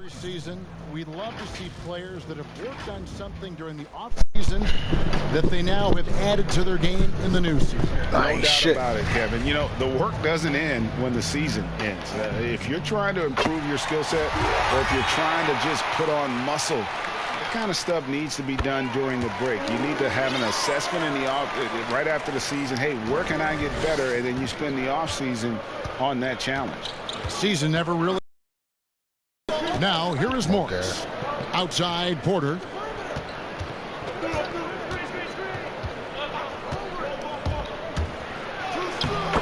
Season, we love to see players that have worked on something during the off season that they now have added to their game in the new season. No doubt about it, Kevin. You know, the work doesn't end when the season ends. If you're trying to improve your skill set, or if you're trying to just put on muscle, that kind of stuff needs to be done during the break. You need to have an assessment in the right after the season. Hey, where can I get better? And then you spend the off season on that challenge. Season never really. Now, here is Morris. Outside, Porter.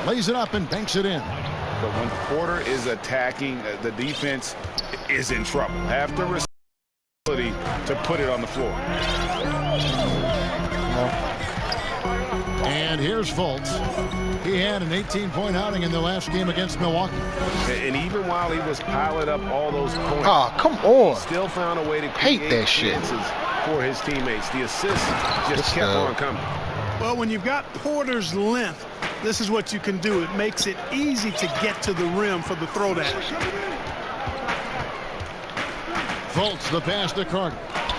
Lays it up and banks it in. But when Porter is attacking, the defense is in trouble. Have the responsibility to put it on the floor. And here's Fultz. He had an 18-point outing in the last game against Milwaukee. And even while he was piling up all those points, come on, he still found a way to create that shit for his teammates. The assists just kept on coming. Well, when you've got Porter's length, this is what you can do. It makes it easy to get to the rim for the throwdown. Fultz, the pass to Carter.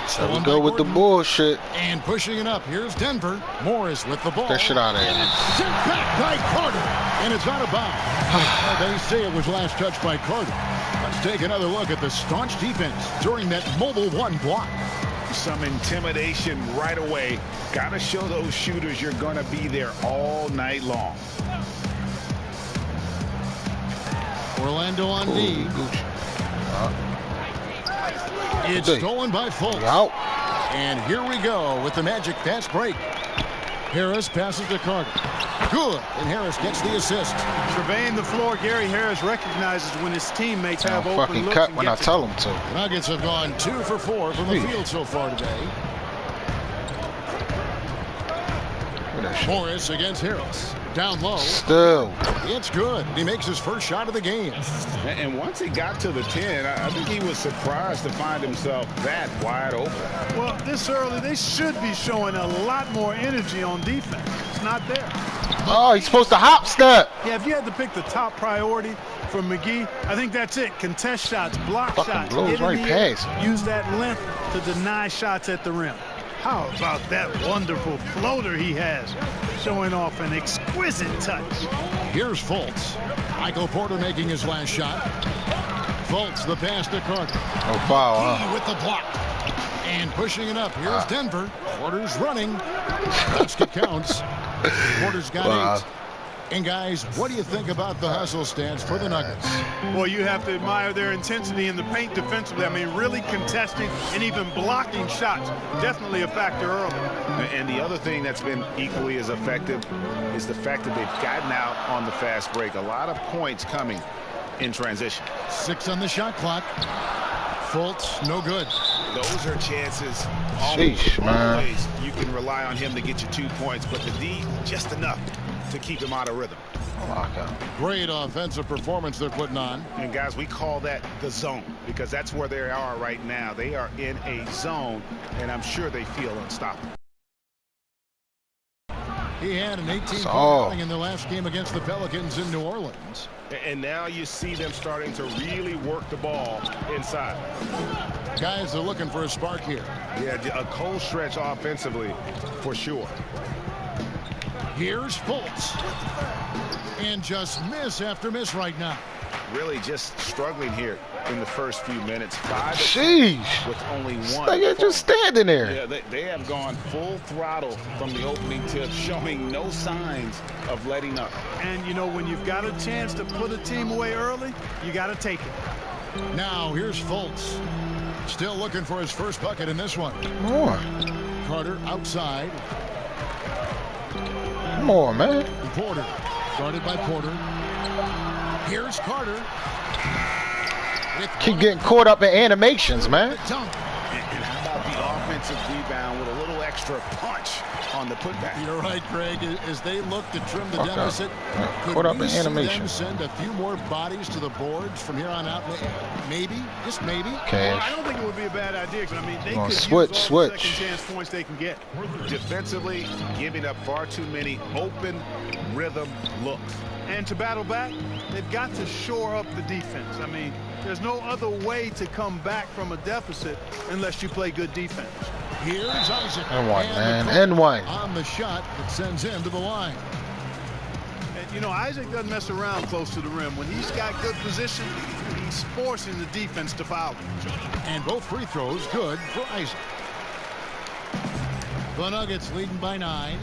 So we go with the bullshit. And pushing it up. Here's Denver. Morris with the ball. That shit out of here. Sent back by Carter. And it's out of bounds. They say it was last touched by Carter. Let's take another look at the staunch defense during that mobile one block. Some intimidation right away. Got to show those shooters you're going to be there all night long. Orlando on D. It's stolen by Fultz. Out. And here we go with the Magic fast break. Harris passes to Carter. Good. And Harris gets the assist. Surveying the floor, Gary Harris recognizes when his teammates have open fucking looks cut when I tell him to. The Nuggets have gone 2 for 4 from the field so far today. Morris against Harris. Down low. Still. It's good. He makes his first shot of the game. And once he got to the 10, I think he was surprised to find himself that wide open. Well, this early, they should be showing a lot more energy on defense. It's not there. Oh, he's supposed to hop step. Yeah, if you had to pick the top priority for McGee, I think that's it. Contest shots, block shots, blows get in right the air, past. use that length to deny shots at the rim. How about that wonderful floater he has, showing off an exquisite touch. Here's Fultz. Michael Porter making his last shot. Fultz, the pass to Carter. Oh, foul, He with the block. And pushing it up. Here's Denver. Porter's running. Basket counts. Porter's got 8. And guys, what do you think about the hustle stance for the Nuggets? Well, you have to admire their intensity in the paint defensively. I mean, really contesting and even blocking shots. Definitely a factor early. And the other thing that's been equally as effective is the fact that they've gotten out on the fast break. A lot of points coming in transition. 6 on the shot clock. Fultz, no good. Those are chances. Sheesh, man. Always you can rely on him to get you 2 points, but the D, just enough to keep him out of rhythm. Great offensive performance they're putting on. And guys, we call that the zone because that's where they are right now. They are in a zone, and I'm sure they feel unstoppable. He had an 18-point outing in the last game against the Pelicans in New Orleans. And now you see them starting to really work the ball inside. Guys are looking for a spark here. Yeah, a cold stretch offensively for sure. Here's Fultz. And just miss after miss right now. Really just struggling here in the first few minutes. 5 Sheesh. with only 1. Like just standing there. Yeah, they have gone full throttle from the opening tip, showing no signs of letting up. And, you know, when you've got a chance to put a team away early, you got to take it. Now, here's Fultz. Still looking for his first bucket in this one. More. Carter outside. More, man. Porter. Guarded by Porter. Here's Carter. Keep getting caught up in animations, man. And how about the offensive rebound with a little extra punch on the putback. You're right, Greg. As they look to trim the Fuck deficit, Caught could up we in see animation. them send a few more bodies to the boards from here on out? Maybe, just maybe. Well, I Cash. don't think it would be a bad idea. I mean, they Gonna could switch, use all the switch. second chance points they can get. Defensively, giving up far too many open rhythm looks. And to battle back, they've got to shore up the defense. I mean, there's no other way to come back from a deficit unless you play good defense. Here's Isaac. And one, the man. call And one. on the shot that sends him to the line. And, you know, Isaac doesn't mess around close to the rim. When he's got good position, he's forcing the defense to foul him. And both free throws good for Isaac. The Nuggets leading by 9.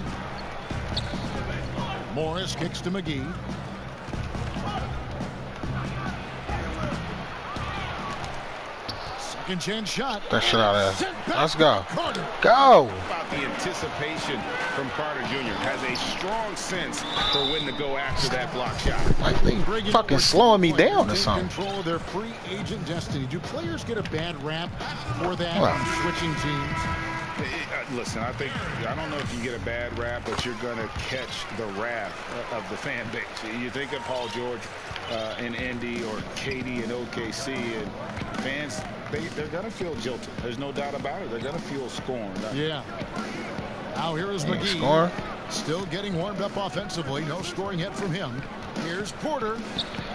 Morris kicks to McGee. Second chance shot. That shit out of there. Sent back Let's go. to Carter. Go. About the anticipation from Carter Jr. Has a strong sense for when to go after that block shot. Like they Bringing fucking forward slowing me players down or take something. Control of their free agent destiny. Do players get a bad rap for that Well. from switching teams? Listen, I don't know if you get a bad rap, but you're going to catch the wrath of the fan base. You think of Paul George in Indy or KD in OKC, and fans, they're going to feel jilted. There's no doubt about it. They're going to feel scorned. Yeah. Now here is McGee. Score. Still getting warmed up offensively. No scoring hit from him. Here's Porter.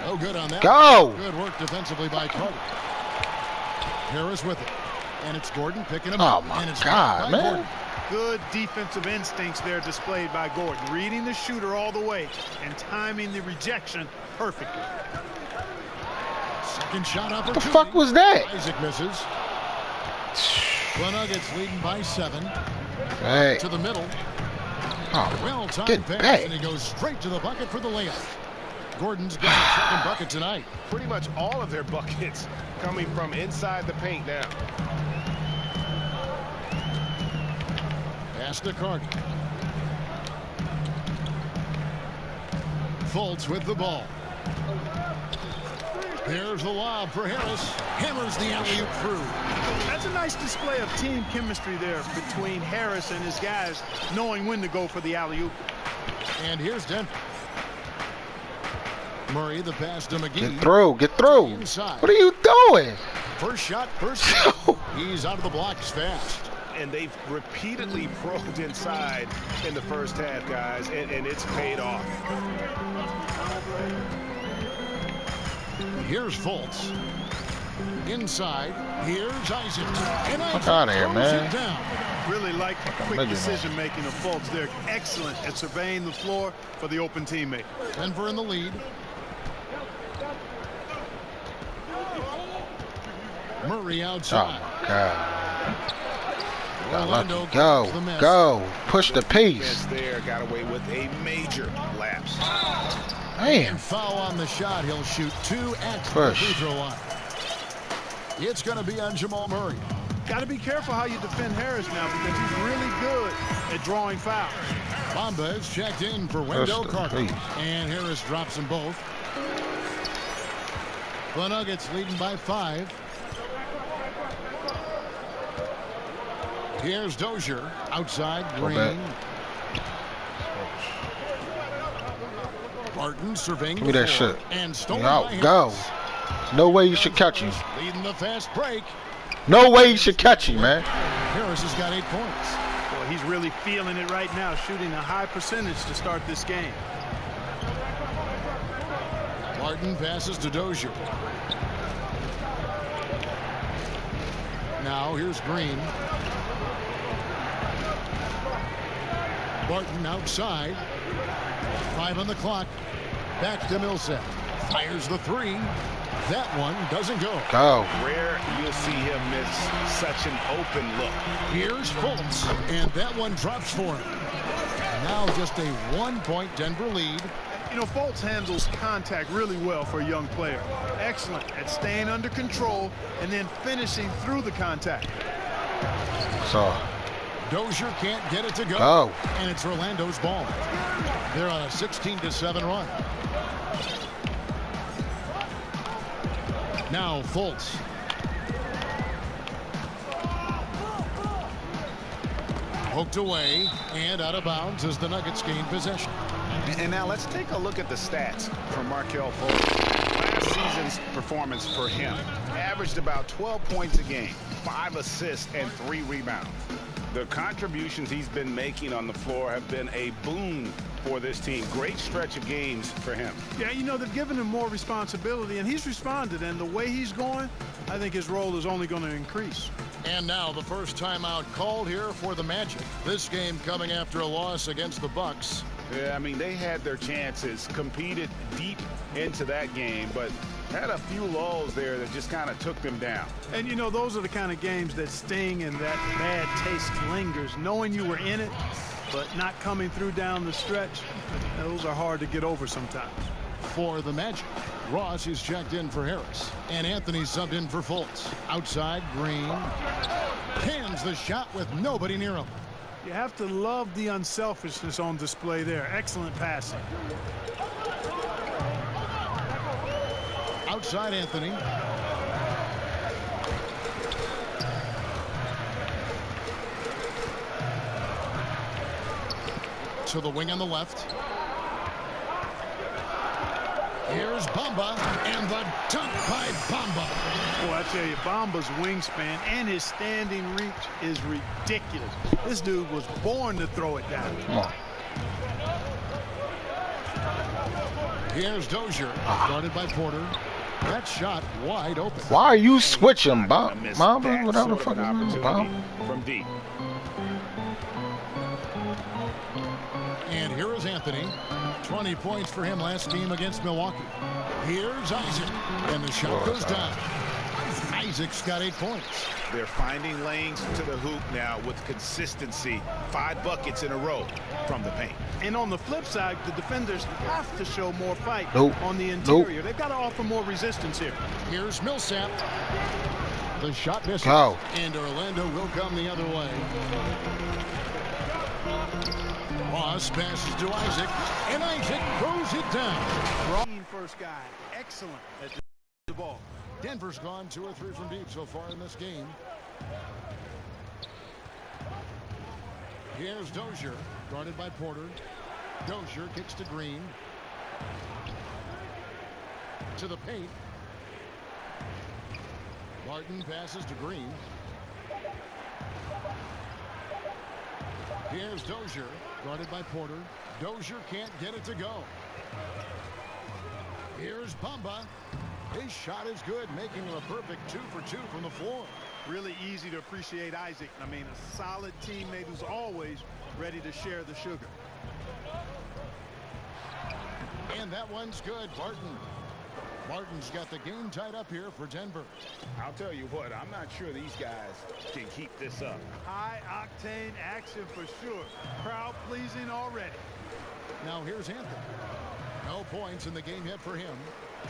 No good on that. Go. Good work defensively by Carter. Harris with it. And it's Gordon picking him Oh, up. my And it's God, by man. Gordon. Good defensive instincts there displayed by Gordon. Reading the shooter all the way and timing the rejection perfectly. Second shot What opportunity. the fuck was that? Isaac misses. The Nuggets leading by 7. Hey. To the middle. Oh, Well timed get pass, back. and he goes straight to the bucket for the layup. Gordon's got his second bucket tonight. Pretty much all of their buckets coming from inside the paint now. Pass to Carter. Fultz with the ball. Here's the lob for Harris. Hammers the alley-oop through. That's a nice display of team chemistry there between Harris and his guys, knowing when to go for the alley-oop. And here's Denver. Murray, the pass to McGee. Get through. Get through. Inside. What are you doing? First shot, first shot. He's out of the blocks fast. And they've repeatedly probed inside in the first half, guys, and it's paid off. Here's Fultz. Inside. Here's Isaac. And Isaac outta here, throws man. it down. Really like the quick Maybe not. decision-making of Fultz. They're excellent at surveying the floor for the open teammate. Denver in the lead. Murray Oh, outside. my God. Got Orlando lucky. calls the Go. miss. Go. Push the Defense pace. there got away with a major lapse. Man. Foul on the shot. He'll shoot 2 at the Push. free throw line. It's going to be on Jamal Murray. Got to be careful how you defend Harris now because he's really good at drawing fouls. Bamba is checked in for Wendell Push the Carter. pace. And Harris drops them both. The Nuggets leading by 5. Here's Dozier outside. Green. back. Barton surveying Give me the that floor. shit. And stolen Go. by Go. Harris. No way you should catch you. Leading the fast break. No way you should catch you, man. Harris has got 8 points. Well, he's really feeling it right now, shooting a high percentage to start this game. Barton passes to Dozier. Now here's Green. Barton outside. 5 on the clock. Back to Millsap. Fires the 3. That one doesn't go. Go. Rare you'll see him miss such an open look. Here's Fultz. And that one drops for him. Now just a 1-point Denver lead. You know, Fultz handles contact really well for a young player. Excellent at staying under control and then finishing through the contact. So, Dozier can't get it to go. Go. And it's Orlando's ball. They're on a 16-7 run. Now Fultz. Poked away and out of bounds as the Nuggets gain possession. And now let's take a look at the stats from Markelle Fultz. Last season's performance for him averaged about 12 points a game, 5 assists, and 3 rebounds. The contributions he's been making on the floor have been a boon for this team. Great stretch of games for him. Yeah, you know, they've given him more responsibility, and he's responded. And the way he's going, I think his role is only going to increase. And now the first timeout called here for the Magic. This game coming after a loss against the Bucks. Yeah, I mean, they had their chances, competed deep into that game, but had a few lulls there that just kind of took them down. And, you know, those are the kind of games that sting and that bad taste lingers. Knowing you were in it, but not coming through down the stretch, those are hard to get over sometimes. For the Magic, Ross is checked in for Harris, and Anthony subbed in for Fultz. Outside, Green cans the shot with nobody near him. You have to love the unselfishness on display there. Excellent passing. Outside, Anthony. To the wing on the left. Here's Bamba, and the dunk by Bamba. Boy, I tell you, Bamba's wingspan and his standing reach is ridiculous. This dude was born to throw it down. Come on. Here's Dozier, guarded by Porter. That shot wide open. Why are you switching, Bob? Bob, That whatever the sort of fuck an is Bob? opportunity from deep. And here is Anthony. 20 points for him last game against Milwaukee. Here's Isaac, and the shot goes down. Isaac's got 8 points. They're finding lanes to the hoop now with consistency. 5 buckets in a row from the paint. And on the flip side, the defenders have to show more fight on the Nope. interior. They've got to offer more resistance here. Here's Millsap. The shot misses. Go. And Orlando will come the other way. Ross passes to Isaac, and Isaac throws it down. First guy, excellent at the ball. Denver's gone 2 or 3 from deep so far in this game. Here's Dozier, guarded by Porter. Dozier kicks to Green. To the paint. Martin passes to Green. Here's Dozier, guarded by Porter. Dozier can't get it to go. Here's Bamba. His shot is good, making him a perfect 2 for 2 from the floor. Really easy to appreciate Isaac. I mean, a solid teammate who's always ready to share the sugar. And that one's good, Barton. Barton's got the game tied up here for Denver. I'll tell you what, I'm not sure these guys can keep this up. High-octane action for sure. Crowd-pleasing already. Now here's Anthony. No points in the game yet for him.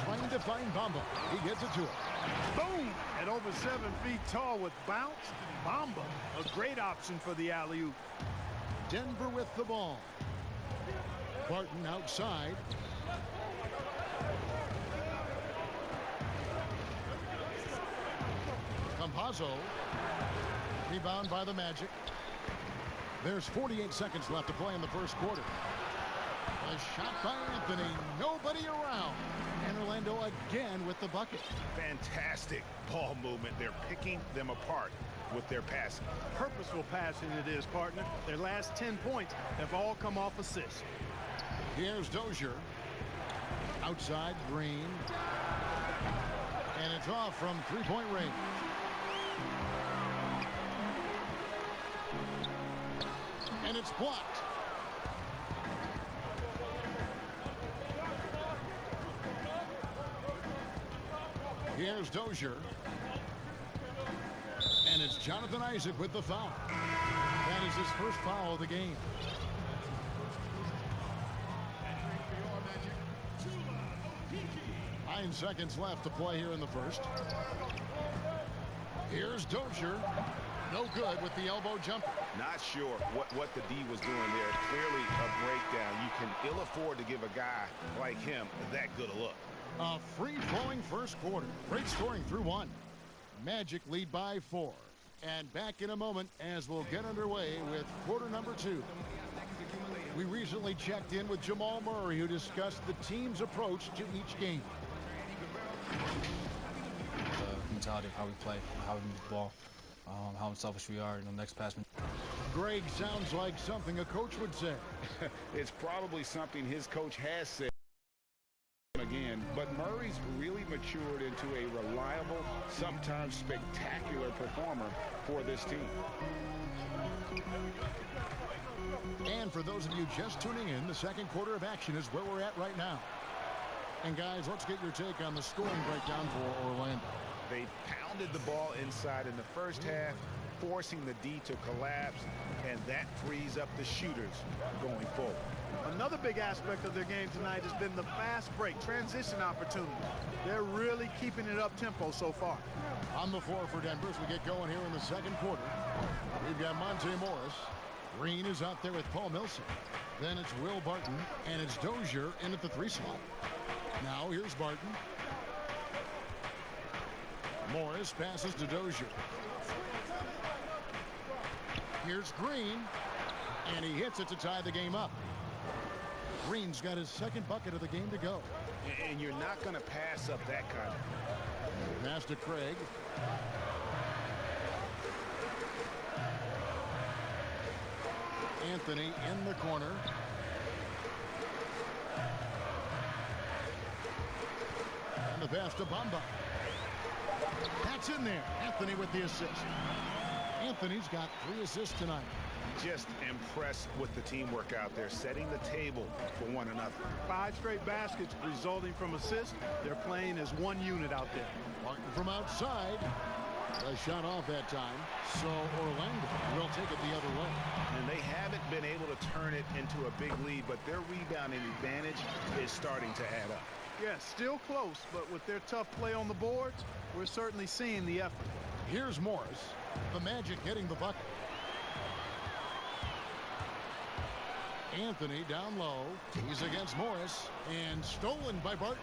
Trying to find Bamba. He gets it to him. Boom! At over 7 feet tall with bounce, Bamba, a great option for the alley-oop. Denver with the ball. Barton outside. Campazzo. Rebound by the Magic. There's 48 seconds left to play in the first quarter. A shot by Anthony. Nobody around. And Orlando again with the bucket. Fantastic ball movement. They're picking them apart with their passing. Purposeful passing it is, partner. Their last 10 points have all come off assists. Here's Dozier. Outside, Green. And it's off from three-point range. And it's blocked. Here's Dozier. And it's Jonathan Isaac with the foul. That is his first foul of the game. Nine seconds left to play here in the first. Here's Dozier. No good with the elbow jumper. Not sure what the D was doing there. Clearly a breakdown. You can ill afford to give a guy like him that good a look. A free-flowing first quarter. Great scoring through one. Magic lead by 4. And back in a moment as we'll get underway with quarter number 2. We recently checked in with Jamal Murray, who discussed the team's approach to each game. The mentality of how we play, how we move the ball, how unselfish we are. Next pass. Greg, sounds like something a coach would say. It's probably something his coach has said again, but Murray's really matured into a reliable, sometimes spectacular performer for this team. And for those of you just tuning in, the second quarter of action is where we're at right now. And guys, let's get your take on the scoring breakdown for Orlando. They pounded the ball inside in the first half, forcing the D to collapse, and that frees up the shooters going forward. Another big aspect of their game tonight has been the fast break, transition opportunity. They're really keeping it up tempo so far. On the floor for Denver as we get going here in the second quarter. We've got Monte Morris. Green is out there with Paul Millsap. Then it's Will Barton, and it's Dozier in at the 3 slot. Now here's Barton. Morris passes to Dozier. Here's Green, and he hits it to tie the game up. Green's got his second bucket of the game to go. And you're not going to pass up that kind of. Pass to Craig. Anthony in the corner. And the pass to Bamba. That's in there. Anthony with the assist. Anthony's got 3 assists tonight. Just impressed with the teamwork out there, setting the table for one another. 5 straight baskets resulting from assists. They're playing as one unit out there. Martin from outside. A shot off that time, so Orlando will take it the other way. And they haven't been able to turn it into a big lead, but their rebounding advantage is starting to add up. Yes, still close, but with their tough play on the boards, we're certainly seeing the effort. Here's Morris. The Magic getting the bucket. Anthony down low. He's against Morris, and stolen by Barton.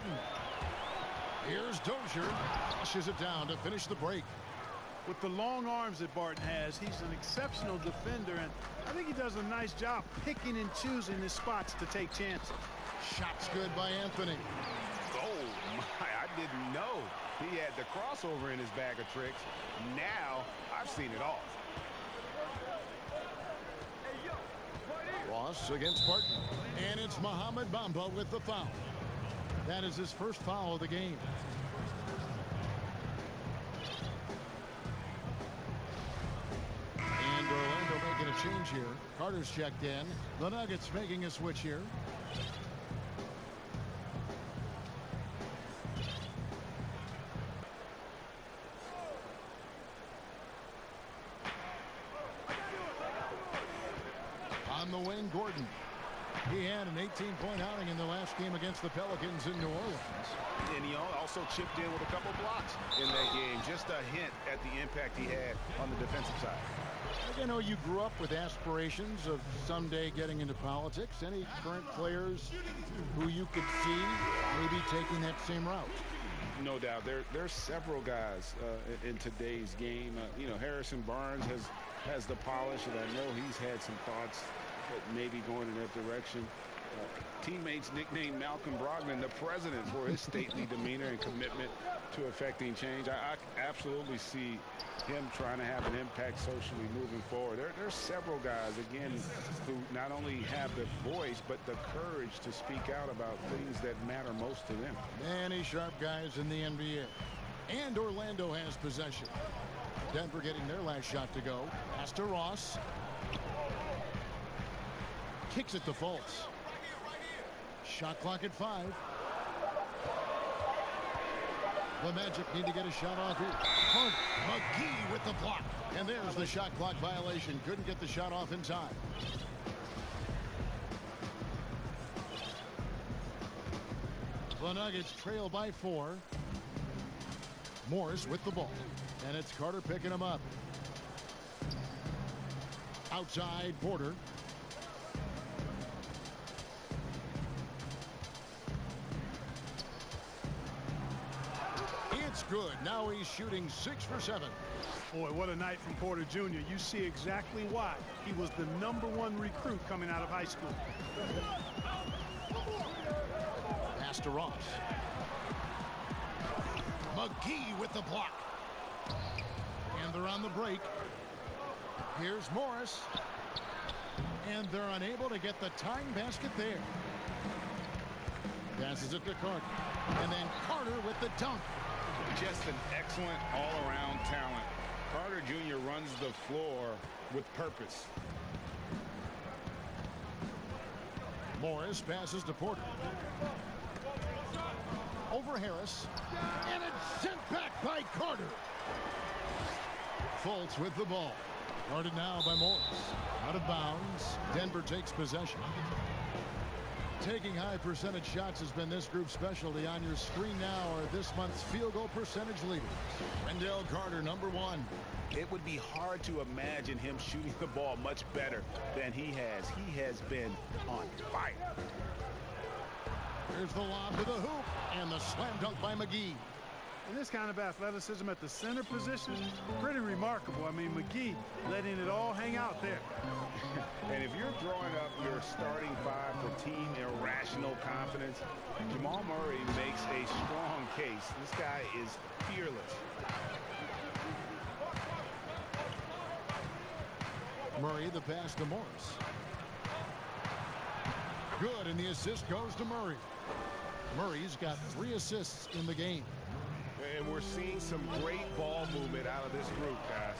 Here's Dozier. Flushes it down to finish the break. With the long arms that Barton has, he's an exceptional defender, and I think he does a nice job picking and choosing his spots to take chances. Shots good by Anthony. Oh, my, I didn't know he had the crossover in his bag of tricks. Now I've seen it all. Ross against Barton. And it's Mohamed Bamba with the foul. That is his first foul of the game. And Orlando making a change here. Carter's checked in. The Nuggets making a switch here. On the wing, Gordon. He had an 18-point outing in the last game against the Pelicans in New Orleans. And he also chipped in with a couple blocks in that game. Just a hint at the impact he had on the defensive side. I know you grew up with aspirations of someday getting into politics. Any current players who you could see maybe taking that same route? No doubt. There's several guys in today's game. Harrison Barnes has the polish, and I know he's had some thoughts that maybe going in that direction. Teammates nicknamed Malcolm Brogdon the president for his stately demeanor and commitment to effecting change. I absolutely see him trying to have an impact socially moving forward. There's several guys, again, who not only have the voice, but the courage to speak out about things that matter most to them. Many sharp guys in the NBA. And Orlando has possession. Denver getting their last shot to go. Pass to Ross. Kicks it to Fultz. Shot clock at 5. The Magic need to get a shot off here. Hunt McGee with the block. And there's the shot clock violation. Couldn't get the shot off in time. The Nuggets trail by 4. Morris with the ball. And it's Carter picking him up. Outside, Porter. It's good. Now he's shooting 6 for 7. Boy, what a night from Porter Jr. You see exactly why. He was the #1 recruit coming out of high school. Pass to Ross. McGee with the block. And they're on the break. Here's Morris. And they're unable to get the tying basket there. Passes it to Carter. And then Carter with the dunk. Just an excellent all-around talent. Carter Jr. runs the floor with purpose. Morris passes to Porter. Over Harris. And it's sent back by Carter. Fultz with the ball. Guarded now by Morris. Out of bounds. Denver takes possession. Taking high percentage shots has been this group's specialty. On your screen now are this month's field goal percentage leaders. Wendell Carter, #1. It would be hard to imagine him shooting the ball much better than he has. He has been on fire. Here's the lob to the hoop. And the slam dunk by McGee. And this kind of athleticism at the center position, pretty remarkable. I mean, McGee letting it all hang out there. And if you're throwing up your starting five for team irrational confidence, Jamal Murray makes a strong case. This guy is fearless. Murray, the pass to Morris. Good, and the assist goes to Murray. Murray's got 3 assists in the game. And we're seeing some great ball movement out of this group, guys.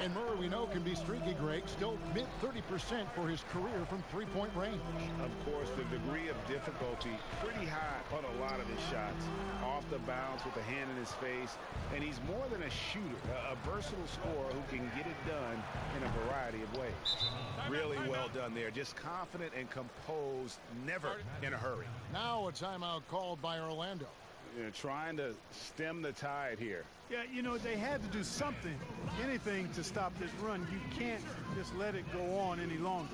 And Murray, we know, can be streaky, Greg. Still mid-30% for his career from three-point range. Of course, the degree of difficulty pretty high on a lot of his shots. Off the bounce with a hand in his face. And he's more than a shooter, a versatile scorer who can get it done in a variety of ways. Really well done there. Just confident and composed, never in a hurry. Now a timeout called by Orlando. Trying to stem the tide here. Yeah, you know, they had to do something, anything to stop this run. You can't just let it go on any longer.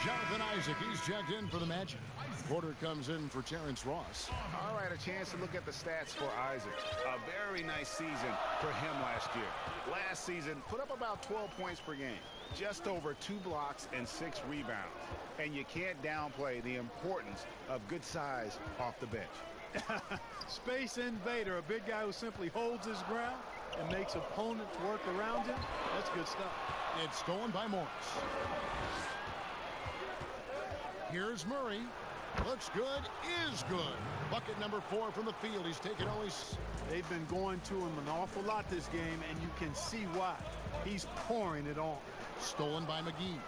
Jonathan Isaac, he's checked in for the Magic. Porter comes in for Terrence Ross. All right, a chance to look at the stats for Isaac. A very nice season for him last year. Last season, put up about 12 points per game. Just over 2 blocks and 6 rebounds. And you can't downplay the importance of good size off the bench. Space invader, a big guy who simply holds his ground and makes opponents work around him. That's good stuff. It's stolen by Morris. Here's Murray. Looks good, is good. Bucket number 4 from the field. He's taken only... They've been going to him an awful lot this game, and you can see why. He's pouring it on. Stolen by McGee.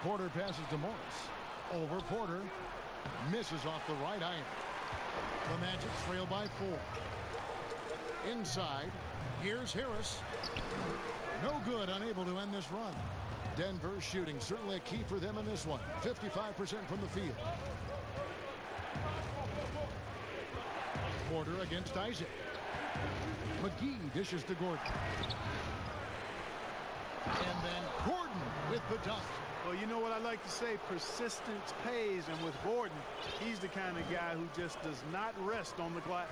Porter passes to Morris. Over Porter. Misses off the right iron. The Magic trail by 4. Inside. Here's Harris. No good, unable to end this run. Denver shooting, certainly a key for them in this one. 55% from the field. Porter against Isaac. McGee dishes to Gordon. And then Gordon with the dunk. Well, you know what I like to say, persistence pays, and with Gordon, he's the kind of guy who just does not rest on the glass.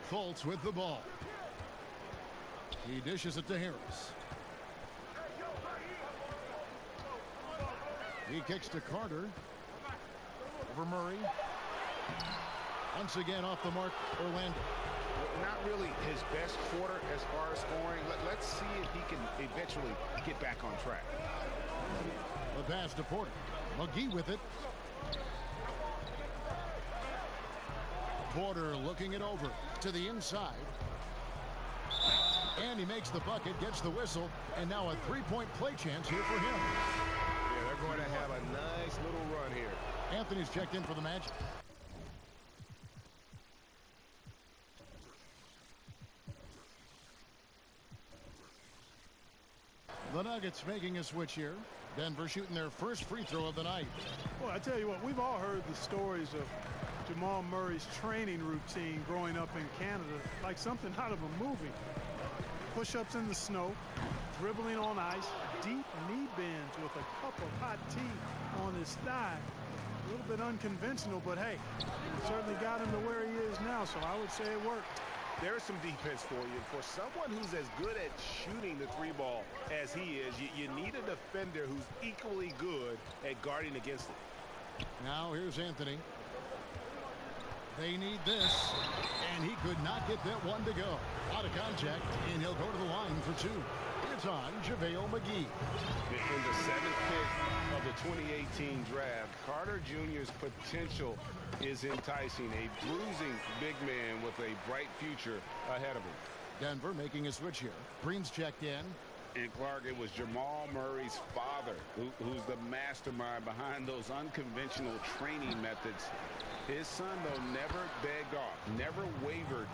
Fultz with the ball. He dishes it to Harris. He kicks to Carter. Over Murray. Once again off the mark, Orlando. Not really his best quarter as far as scoring. Let's see if he can eventually get back on track. The pass to Porter. McGee with it. Porter looking it over to the inside. And he makes the bucket, gets the whistle, and now a three-point play chance here for him. Yeah, they're going to have a nice little run here. Anthony's checked in for the Magic. The Nuggets Nuggets making a switch here. Denver shooting their first free throw of the night. Well, I tell you what, we've all heard the stories of Jamal Murray's training routine growing up in Canada, like something out of a movie. Push-ups in the snow, dribbling on ice, deep knee bends with a cup of hot tea on his thigh. A little bit unconventional, but hey, certainly got him to where he is now, so I would say it worked. There's some defense for you. For someone who's as good at shooting the three ball as he is, you need a defender who's equally good at guarding against it. Now here's Anthony. They need this, and he could not get that one to go. Out of contact, and he'll go to the line for two. It's on JaVale McGee. In the 7th pick of the 2018 draft, Carter Jr.'s potential is enticing. A bruising big man with a bright future ahead of him. Denver making a switch here. Green's checked in. And Clark, it was Jamal Murray's father who's the mastermind behind those unconventional training methods. His son, though, never begged off, never wavered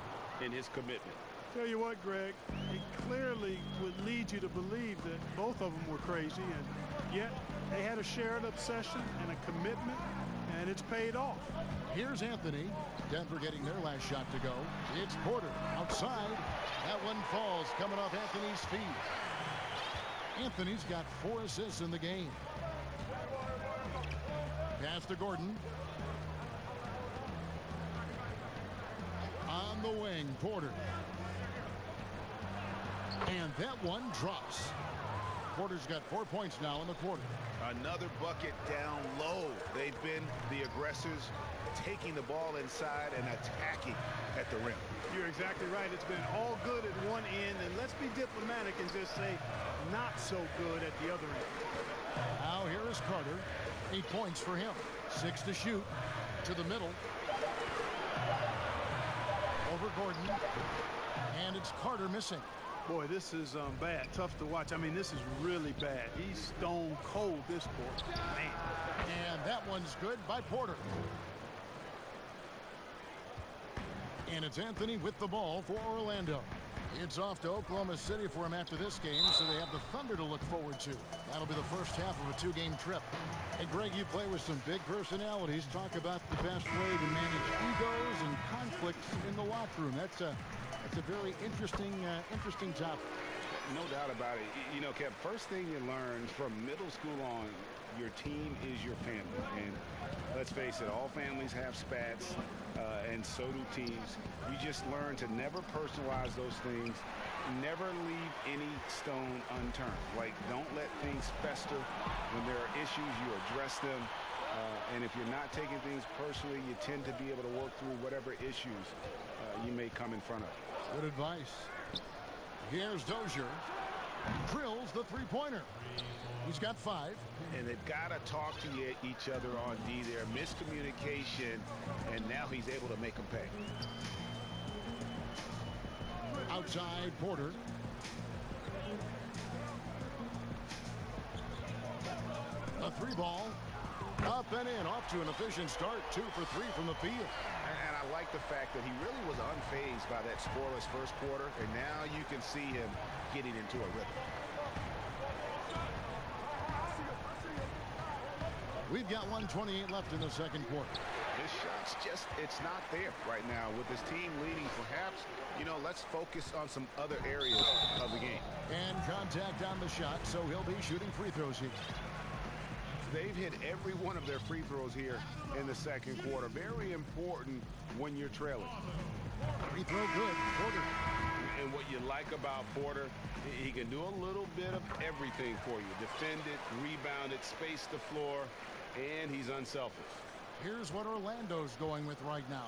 in his commitment. Tell you what, Greg, it clearly would lead you to believe that both of them were crazy, and yet they had a shared obsession and a commitment, and it's paid off. Here's Anthony. Denver getting their last shot to go. It's Porter outside. That one falls, coming off Anthony's feet. Anthony's got 4 assists in the game. Pass to Gordon. On the wing, Porter. And that one drops. Porter's got 4 points now in the quarter. Another bucket down low. They've been the aggressors, taking the ball inside and attacking at the rim. You're exactly right. It's been all good at one end, and let's be diplomatic and just say not so good at the other end. Now here is Carter. 8 points for him. 6 to shoot. To the middle. Over Gordon. And it's Carter missing. Boy, this is bad. Tough to watch. I mean, this is really bad. He's stone cold, this boy. Man. And that one's good by Porter. And it's Anthony with the ball for Orlando. It's off to Oklahoma City for him after this game, so they have the Thunder to look forward to. That'll be the first half of a 2-game trip. Hey, Greg, you play with some big personalities. Talk about the best way to manage egos and conflicts in the locker room. That's a very interesting topic. No doubt about it. You know, Kev, first thing you learn from middle school on, your team is your family. And let's face it, all families have spats, and so do teams. You just learn to never personalize those things. Never leave any stone unturned. Like, don't let things fester. When there are issues, you address them. And if you're not taking things personally, you tend to be able to work through whatever issues you may come in front of. Good advice. Here's Dozier. Drills the three-pointer. He's got 5. And they've got to talk to each other on D there. Miscommunication, and now he's able to make them pay. Outside Porter. A 3-ball. Up and in, off to an efficient start. 2 for 3 from the field. And I like the fact that he really was unfazed by that scoreless first quarter, and now you can see him getting into a rhythm. We've got 1:28 left in the second quarter. His shot's just, it's not there right now. With his team leading, perhaps, you know, let's focus on some other areas of the game. And contact on the shot, so he'll be shooting free throws here. They've hit every one of their free throws here in the second quarter. Very important when you're trailing. Free throw good, Porter. And what you like about Porter, he can do a little bit of everything for you. Defend it, rebound it, space the floor, and he's unselfish. Here's what Orlando's going with right now.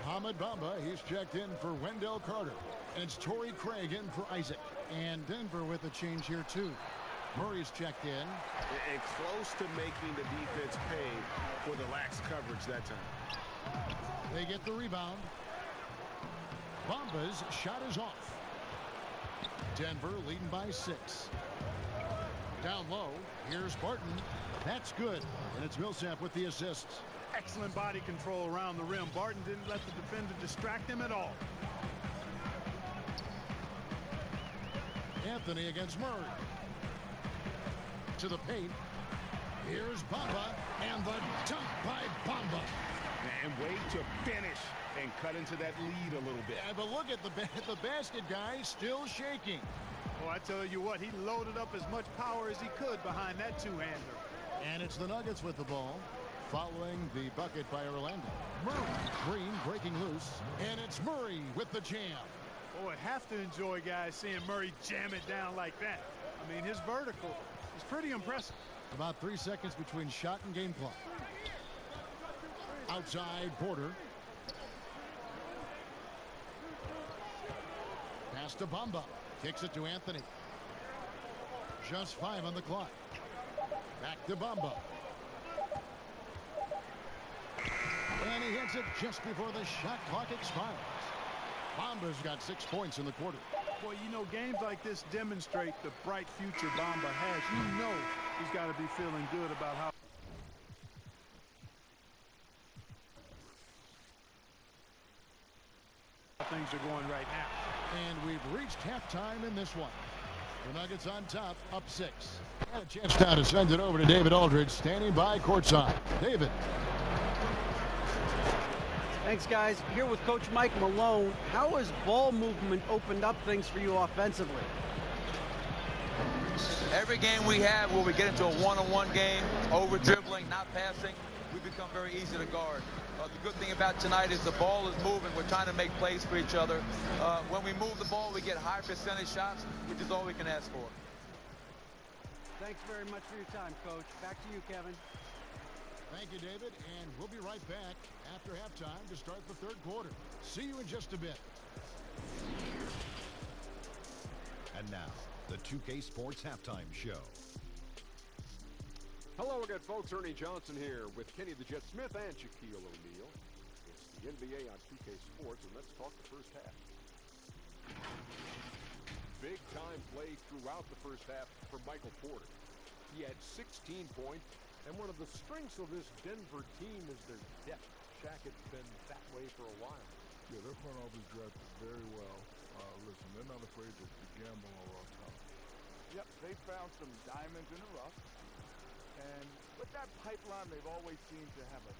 Hamid Bamba, he's checked in for Wendell Carter. And it's Torrey Craig in for Isaac. And Denver with a change here, too. Murray's checked in. And close to making the defense pay for the lax coverage that time. They get the rebound. Bamba's shot is off. Denver leading by 6. Down low, here's Barton. That's good. And it's Millsap with the assists. Excellent body control around the rim. Barton didn't let the defender distract him at all. Anthony against Murray. to the paint. Here's Bamba, and the dunk by Bamba. And way to finish and cut into that lead a little bit. Yeah, but look at the basket, guys, still shaking. Oh, I tell you what, he loaded up as much power as he could behind that two-hander. And it's the Nuggets with the ball, following the bucket by Orlando. Murray, Green breaking loose, and it's Murray with the jam. Oh, I have to enjoy, guys, seeing Murray jam it down like that. I mean, his vertical is pretty impressive. About 3 seconds between shot and game clock. Outside, Porter. Pass to Bamba. Kicks it to Anthony. Just 5 on the clock. Back to Bamba. And he hits it just before the shot clock expires. Bamba's got 6 points in the quarter. Boy, you know, games like this demonstrate the bright future Bamba has. You know he's got to be feeling good about how things are going right now. And we've reached halftime in this one. The Nuggets on top, up 6. And a chance now to send it over to David Aldridge, standing by courtside. David. Thanks, guys. Here with Coach Mike Malone. How has ball movement opened up things for you offensively? Every game we have where we get into a one-on-one game, over-dribbling, not passing, we become very easy to guard. The good thing about tonight is the ball is moving. We're trying to make plays for each other. When we move the ball, we get high percentage shots, which is all we can ask for. Thanks very much for your time, Coach. Back to you, Kevin. Thank you, David, and we'll be right back after halftime to start the third quarter. See you in just a bit. And now, the 2K Sports Halftime Show. Hello again, folks. Ernie Johnson here with Kenny the Jet Smith and Shaquille O'Neal. It's the NBA on 2K Sports, and let's talk the first half. Big-time play throughout the first half for Michael Porter. He had 16 points. And one of the strengths of this Denver team is their depth. Shaq, it's been that way for a while. Yeah, their front office drafted very well. Listen, they're not afraid to gamble on raw talent. Yep, they found some diamonds in the rough. And with that pipeline, they've always seemed to have a...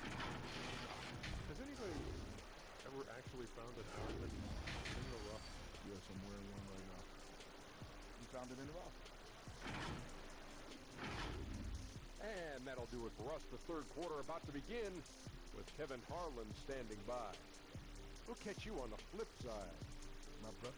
Has anybody ever actually found a diamond in the rough? Yes, I'm wearing one right now. You found it in the rough. And that'll do it for us. The third quarter about to begin with Kevin Harlan standing by. We'll catch you on the flip side. My brother.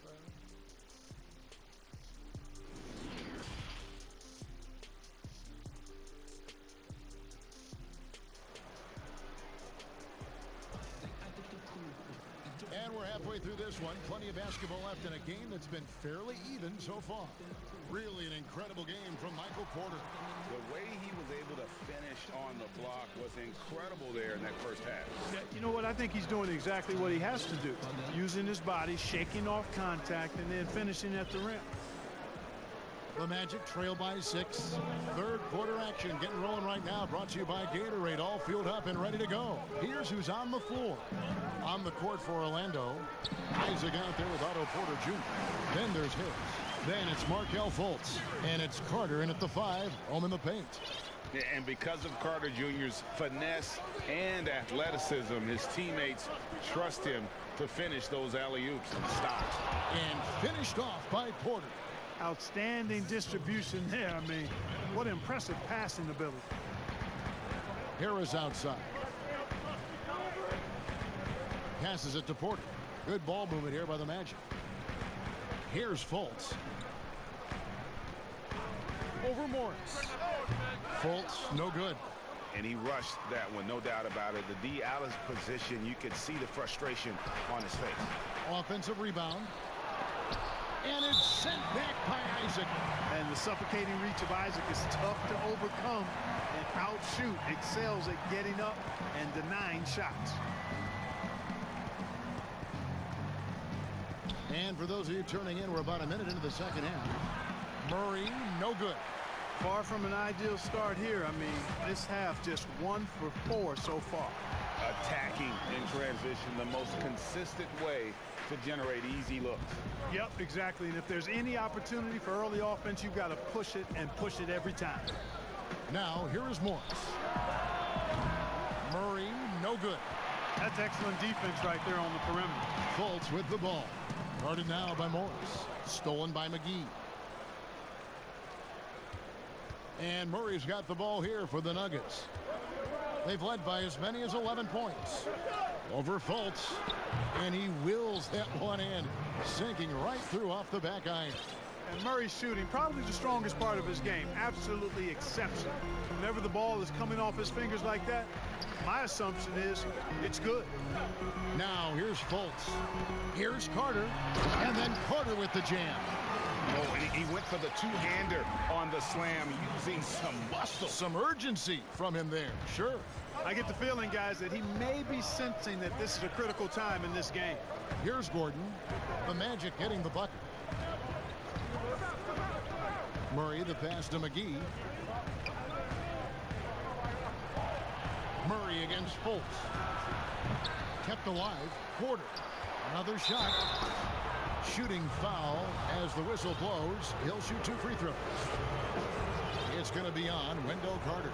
And we're halfway through this one. Plenty of basketball left in a game that's been fairly even so far. Really an incredible game from Michael Porter. The way he was able to finish on the block was incredible there in that first half. Yeah, you know what? I think he's doing exactly what he has to do. Using his body, shaking off contact, and then finishing at the rim. The Magic trail by 6. Third quarter action getting rolling right now. Brought to you by Gatorade. All fueled up and ready to go. Here's who's on the floor. On the court for Orlando. Isaac out there with Otto Porter Jr. Then there's Harris. Then it's Markelle Fultz. And it's Carter in at the 5. Home in the paint. And because of Carter Jr.'s finesse and athleticism, his teammates trust him to finish those alley-oops and stops. And finished off by Porter. Outstanding distribution there. I mean, what impressive passing ability. Harris outside. Passes it to Porter. Good ball movement here by the Magic. Here's Fultz. Over Morris. Fultz, no good. And he rushed that one, no doubt about it. The D. Allen's position, you could see the frustration on his face. Offensive rebound. And it's sent back by Isaac. And the suffocating reach of Isaac is tough to overcome and outshoot. Excels at getting up and denying shots. And for those of you turning in, we're about a minute into the second half. Murray, no good. Far from an ideal start here. I mean, this half just 1 for 4 so far. attacking in transition, the most consistent way to generate easy looks. Yep, exactly. And if there's any opportunity for early offense, you've got to push it and push it every time. Now, here is Morris. Murray, no good. That's excellent defense right there on the perimeter. Fultz with the ball. Guarded now by Morris. Stolen by McGee. And Murray's got the ball here for the Nuggets. They've led by as many as 11 points. Over Fultz. And he wills that one in. Sinking right through off the back iron. And Murray's shooting, probably the strongest part of his game. Absolutely exceptional. Whenever the ball is coming off his fingers like that, my assumption is it's good. Now here's Fultz. Here's Carter. And then Carter with the jam. Oh, and he went for the two-hander on the slam, using some muscle. Some urgency from him there. Sure. I get the feeling, guys, that he may be sensing that this is a critical time in this game. Here's Gordon. The Magic getting the bucket. Murray, the pass to McGee. Murray against Fultz. Kept alive. Porter. Another shot. Shooting foul as the whistle blows. He'll shoot 2 free throws. It's going to be on Wendell Carter.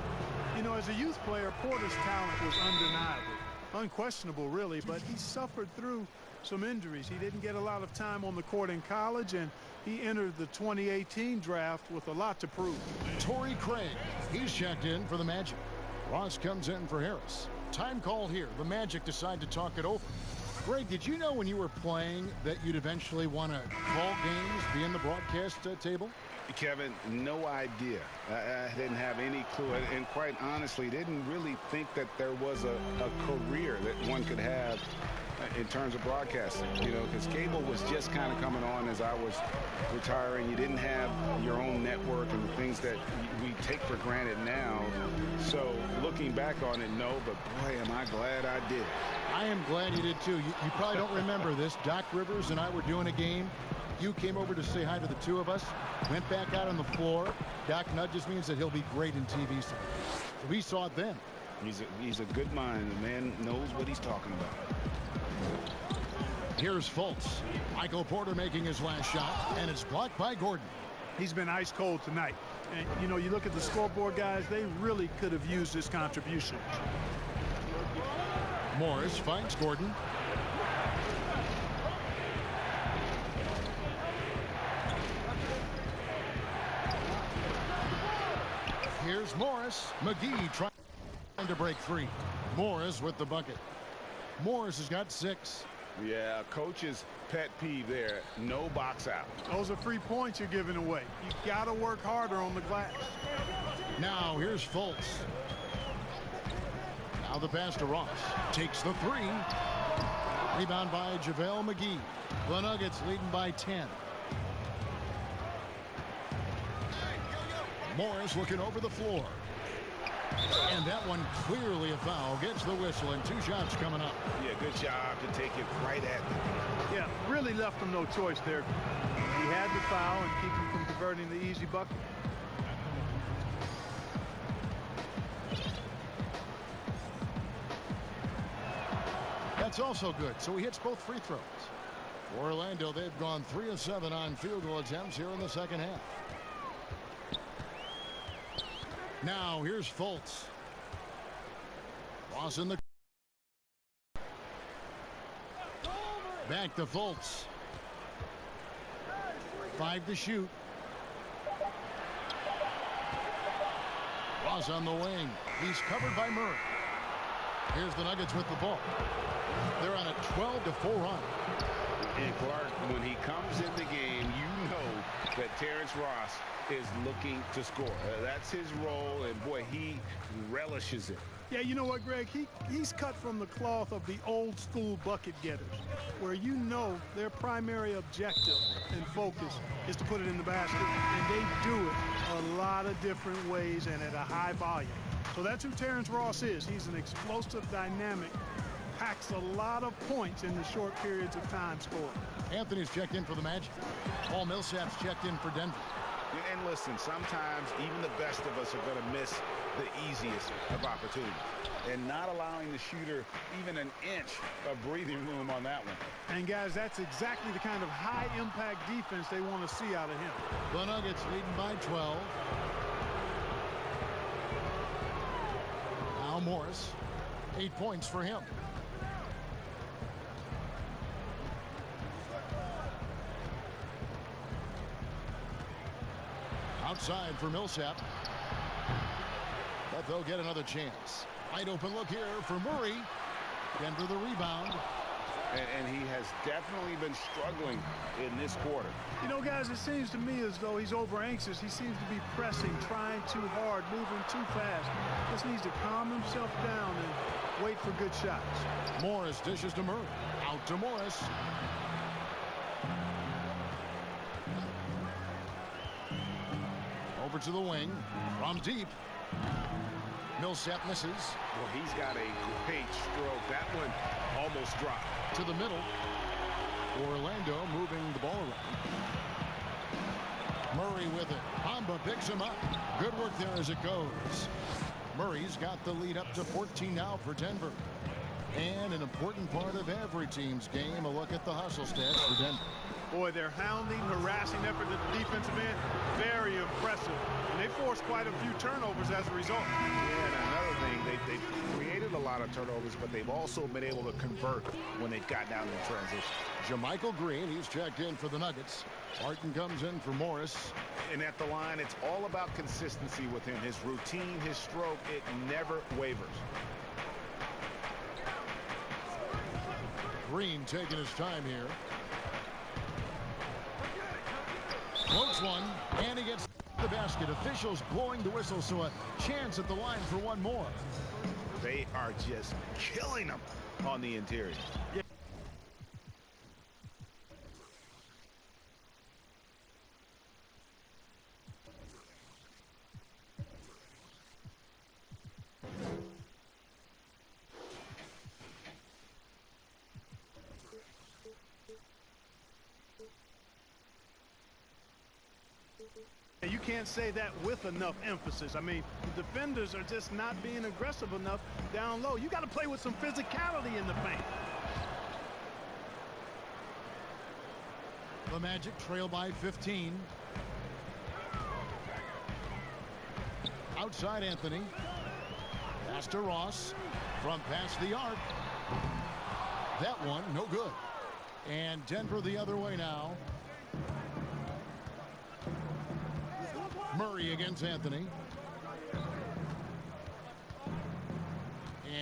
You know, as a youth player, Porter's talent was undeniable. Unquestionable, really, but he suffered through some injuries. He didn't get a lot of time on the court in college, and he entered the 2018 draft with a lot to prove. Torrey Craig, he's checked in for the Magic. Ross comes in for Harris. Time called here. The Magic decide to talk it over. Greg, did you know when you were playing that you'd eventually want to call games, be in the broadcast table? Kevin, no idea. I didn't have any clue, and quite honestly, didn't really think that there was a career that one could have in terms of broadcasting, you know, because cable was just kind of coming on as I was retiring. You didn't have your own network and the things that we take for granted now. So looking back on it, no, but boy, am I glad I did. I am glad you did too. You probably don't remember this. Doc Rivers and I were doing a game. You came over to say hi to the two of us, went back out on the floor. Doc nudges me and said he'll be great in TV. So we saw it then. He's a good mind. The man knows what he's talking about. Here's Fultz. Michael Porter making his last shot, and it's blocked by Gordon. He's been ice cold tonight. And, you know, you look at the scoreboard, guys, they really could have used this contribution. Morris finds Gordon. Here's Morris. McGee trying to break free. Morris with the bucket. Morris has got 6. Yeah, coach's pet peeve there. No box out. Those are free points you're giving away. You got to work harder on the glass. Now here's Fultz. Now the pass to Ross. Takes the 3. Rebound by JaVale McGee. The Nuggets leading by 10. Morris looking over the floor. And that one clearly a foul. Gets the whistle, and 2 shots coming up. Yeah, good job to take it right at them. Yeah, really left him no choice there. He had the foul and keep him from converting the easy bucket. That's also good. So he hits both free throws. For Orlando, they've gone 3 of 7 on field goal attempts here in the second half. Now here's Fultz. Ross in the back to Fultz. 5 to shoot. Ross on the wing. He's covered by Murray. Here's the Nuggets with the ball. They're on a 12-4 run. And Clark, when he comes in the game, you know that Terrence Ross is looking to score. That's his role, and boy, he relishes it. Yeah, you know what, Greg? He's cut from the cloth of the old school bucket getters, where you know their primary objective and focus is to put it in the basket, and they do it a lot of different ways and at a high volume. So that's who Terrence Ross is. He's an explosive, dynamic, packs a lot of points in the short periods of time scored. Anthony's checked in for the Magic. Paul Millsap's checked in for Denver. And listen, sometimes even the best of us are going to miss the easiest of opportunities. And not allowing the shooter even an inch of breathing room on that one. And, guys, that's exactly the kind of high-impact defense they want to see out of him. The Nuggets leading by 12. Now Morris, 8 points for him. Outside for Millsap. But they'll get another chance. Wide open look here for Murray. Denver the rebound. And he has definitely been struggling in this quarter. You know, guys, it seems to me as though he's over anxious. He seems to be pressing, trying too hard, moving too fast. Just needs to calm himself down and wait for good shots. Morris dishes to Murray. Out to Morris. Over to the wing. From deep. Millsap misses. Well, he's got a great stroke. That one almost dropped. To the middle. Orlando moving the ball around. Murray with it. Bamba picks him up. Good work there as it goes. Murray's got the lead up to 14 now for Denver. And an important part of every team's game, a look at the hustle stats for Denver. Boy, their hounding, harassing effort at the defensive end, very impressive. And they forced quite a few turnovers as a result. Yeah, and another thing, they've created a lot of turnovers, but they've also been able to convert when they've got down in transition. JaMychal Green, he's checked in for the Nuggets. Martin comes in for Morris. And at the line, it's all about consistency with him. His routine, his stroke, it never wavers. Green taking his time here. Floats one, and he gets the basket. Officials blowing the whistle, so a chance at the line for one more. They are just killing them on the interior. Yeah. You can't say that with enough emphasis. I mean, the defenders are just not being aggressive enough down low. You got to play with some physicality in the paint. The Magic trail by 15. Outside Anthony. Pass to Ross. From past the arc. That one, no good. And Denver the other way now. Murray against Anthony.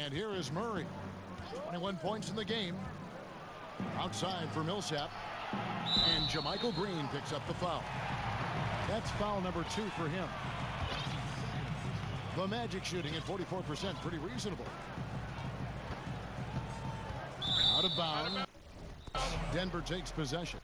And here is Murray. 21 points in the game. Outside for Millsap. And JaMychal Green picks up the foul. That's foul number 2 for him. The Magic shooting at 44%. Pretty reasonable. Out of bounds. Denver takes possession.